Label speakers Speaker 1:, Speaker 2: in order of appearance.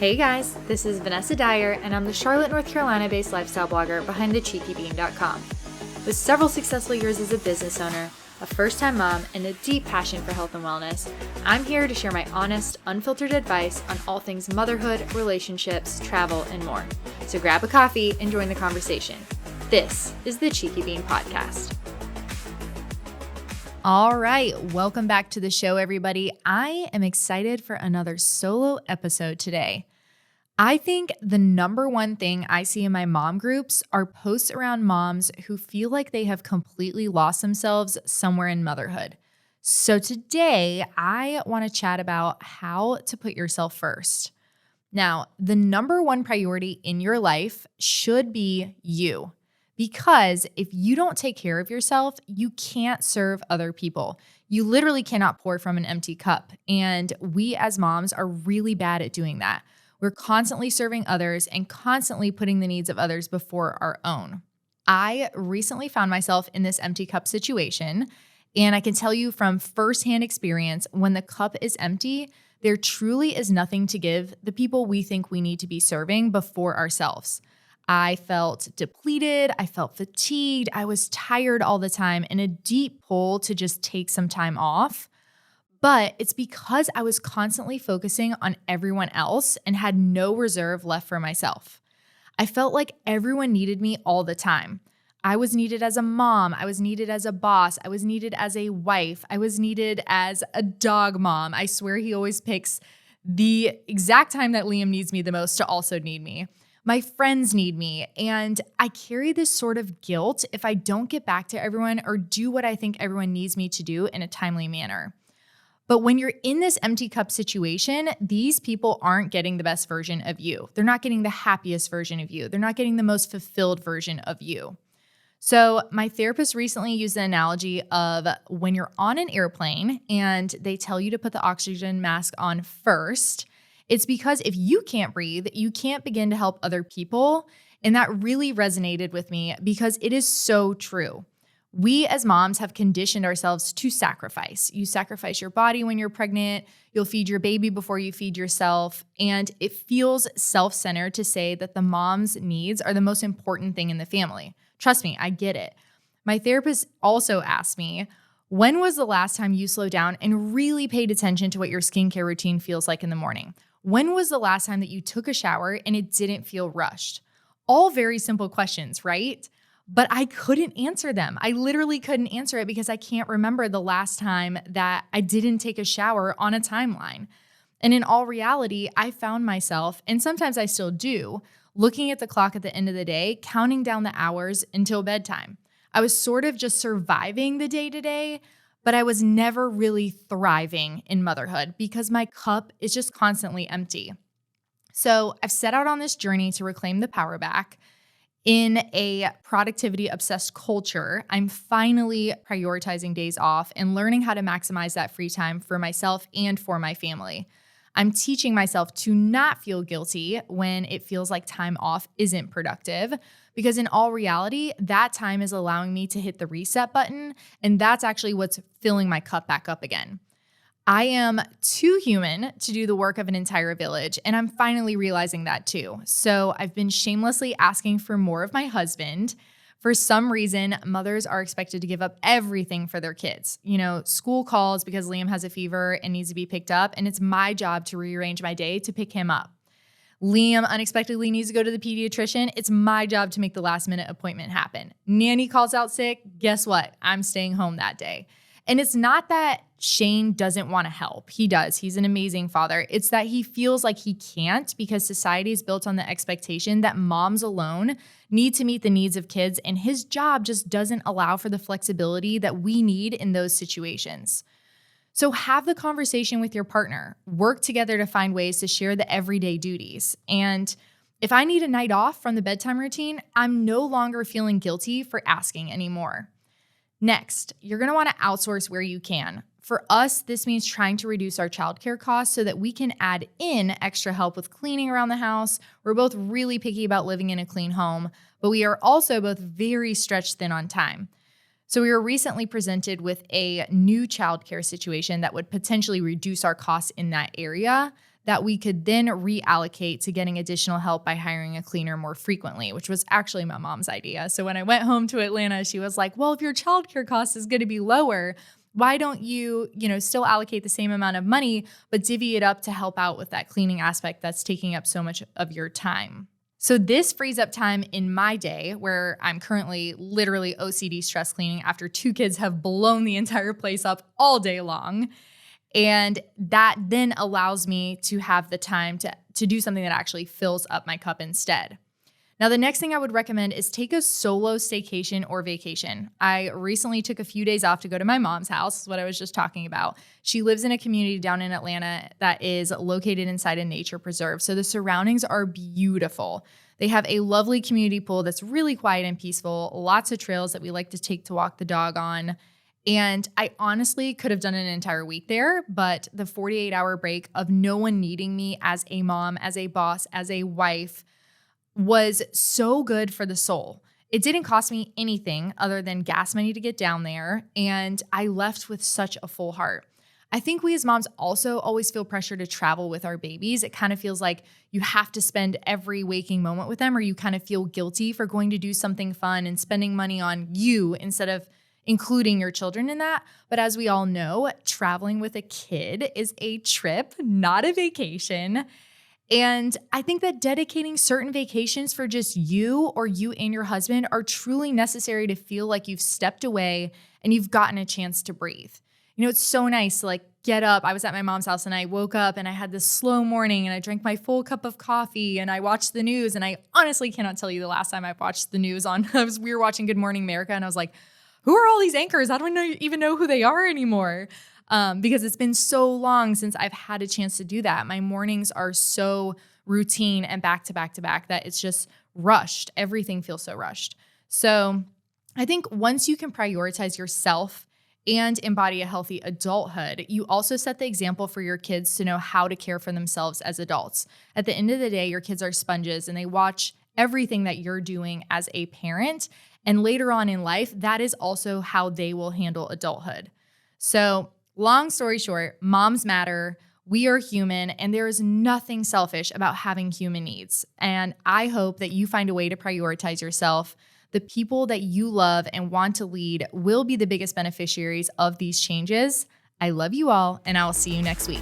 Speaker 1: Hey guys, this is Vanessa Dyer, and I'm the Charlotte, North Carolina-based lifestyle blogger behind thecheekybean.com. With several successful years as a business owner, a first-time mom, and a deep passion for health and wellness, I'm here to share my honest, unfiltered advice on all things motherhood, relationships, travel, and more. So grab a coffee and join the conversation. This is the Cheeky Bean Podcast.
Speaker 2: All right, welcome back to the show, everybody. I am excited for another solo episode today. I think the number one thing I see in my mom groups are posts around moms who feel like they have completely lost themselves somewhere in motherhood. So today, I want to chat about how to put yourself first. Now, the number one priority in your life should be you. Because if you don't take care of yourself, you can't serve other people. You literally cannot pour from an empty cup. And we as moms are really bad at doing that. We're constantly serving others and constantly putting the needs of others before our own. I recently found myself in this empty cup situation, and I can tell you from firsthand experience, when the cup is empty, there truly is nothing to give the people we think we need to be serving before ourselves. I felt depleted, I felt fatigued, I was tired all the time, and a deep pull to just take some time off. But it's because I was constantly focusing on everyone else and had no reserve left for myself. I felt like everyone needed me all the time. I was needed as a mom, I was needed as a boss, I was needed as a wife, I was needed as a dog mom. I swear he always picks the exact time that Liam needs me the most to also need me. My friends need me, and I carry this sort of guilt if I don't get back to everyone or do what I think everyone needs me to do in a timely manner. But when you're in this empty cup situation, these people aren't getting the best version of you. They're not getting the happiest version of you. They're not getting the most fulfilled version of you. So my therapist recently used the analogy of when you're on an airplane and they tell you to put the oxygen mask on first. It's because if you can't breathe, you can't begin to help other people. And that really resonated with me because it is so true. We as moms have conditioned ourselves to sacrifice. You sacrifice your body when you're pregnant. You'll feed your baby before you feed yourself. And it feels self-centered to say that the mom's needs are the most important thing in the family. Trust me, I get it. My therapist also asked me, when was the last time you slowed down and really paid attention to what your skincare routine feels like in the morning? When was the last time that you took a shower and it didn't feel rushed? All very simple questions, right? But I couldn't answer them. I literally couldn't answer it because I can't remember the last time that I didn't take a shower on a timeline. And in all reality, I found myself, and sometimes I still do, looking at the clock at the end of the day, counting down the hours until bedtime. I was sort of just surviving the day-to-day, but I was never really thriving in motherhood because my cup is just constantly empty. So I've set out on this journey to reclaim the power back. In a productivity-obsessed culture, I'm finally prioritizing days off and learning how to maximize that free time for myself and for my family. I'm teaching myself to not feel guilty when it feels like time off isn't productive, because in all reality, that time is allowing me to hit the reset button, and that's actually what's filling my cup back up again. I am too human to do the work of an entire village, and I'm finally realizing that too. So I've been shamelessly asking for more of my husband. For some reason, mothers are expected to give up everything for their kids. You know, school calls because Liam has a fever and needs to be picked up, and it's my job to rearrange my day to pick him up. Liam unexpectedly needs to go to the pediatrician. It's my job to make the last minute appointment happen. Nanny calls out sick. Guess what? I'm staying home that day. And it's not that Shane doesn't want to help. He does. He's an amazing father. It's that he feels like he can't because society is built on the expectation that moms alone need to meet the needs of kids, and his job just doesn't allow for the flexibility that we need in those situations. So have the conversation with your partner. Work together to find ways to share the everyday duties. And if I need a night off from the bedtime routine, I'm no longer feeling guilty for asking anymore. Next, you're going to want to outsource where you can. For us, this means trying to reduce our childcare costs so that we can add in extra help with cleaning around the house. We're both really picky about living in a clean home, but we are also both very stretched thin on time. So we were recently presented with a new childcare situation that would potentially reduce our costs in that area that we could then reallocate to getting additional help by hiring a cleaner more frequently, which was actually my mom's idea. So when I went home to Atlanta, she was like, well, if your childcare cost is going to be lower, why don't you, still allocate the same amount of money, but divvy it up to help out with that cleaning aspect that's taking up so much of your time? So this frees up time in my day where I'm currently literally OCD stress cleaning after 2 kids have blown the entire place up all day long. And that then allows me to have the time to do something that actually fills up my cup instead. Now, the next thing I would recommend is take a solo staycation or vacation. I recently took a few days off to go to my mom's house, is what I was just talking about. She lives in a community down in Atlanta that is located inside a nature preserve. So the surroundings are beautiful. They have a lovely community pool that's really quiet and peaceful, lots of trails that we like to take to walk the dog on. And I honestly could have done an entire week there, but the 48-hour break of no one needing me as a mom, as a boss, as a wife was so good for the soul. It didn't cost me anything other than gas money to get down there, and I left with such a full heart. I think we as moms also always feel pressure to travel with our babies. It kind of feels like you have to spend every waking moment with them, or you kind of feel guilty for going to do something fun and spending money on you instead of including your children in that. But as we all know, traveling with a kid is a trip, not a vacation. And I think that dedicating certain vacations for just you or you and your husband are truly necessary to feel like you've stepped away and you've gotten a chance to breathe. It's so nice to get up. I was at my mom's house and I woke up and I had this slow morning and I drank my full cup of coffee and I watched the news. And I honestly cannot tell you the last time I've watched the news we were watching Good Morning America and I was like, who are all these anchors? I don't even know who they are anymore. Because it's been so long since I've had a chance to do that. My mornings are so routine and back to back to back that it's just rushed. Everything feels so rushed. So I think once you can prioritize yourself and embody a healthy adulthood, you also set the example for your kids to know how to care for themselves as adults. At the end of the day, your kids are sponges and they watch everything that you're doing as a parent. And later on in life, that is also how they will handle adulthood. So long story short, moms matter. We are human, and there is nothing selfish about having human needs. And I hope that you find a way to prioritize yourself. The people that you love and want to lead will be the biggest beneficiaries of these changes. I love you all, and I will see you next week.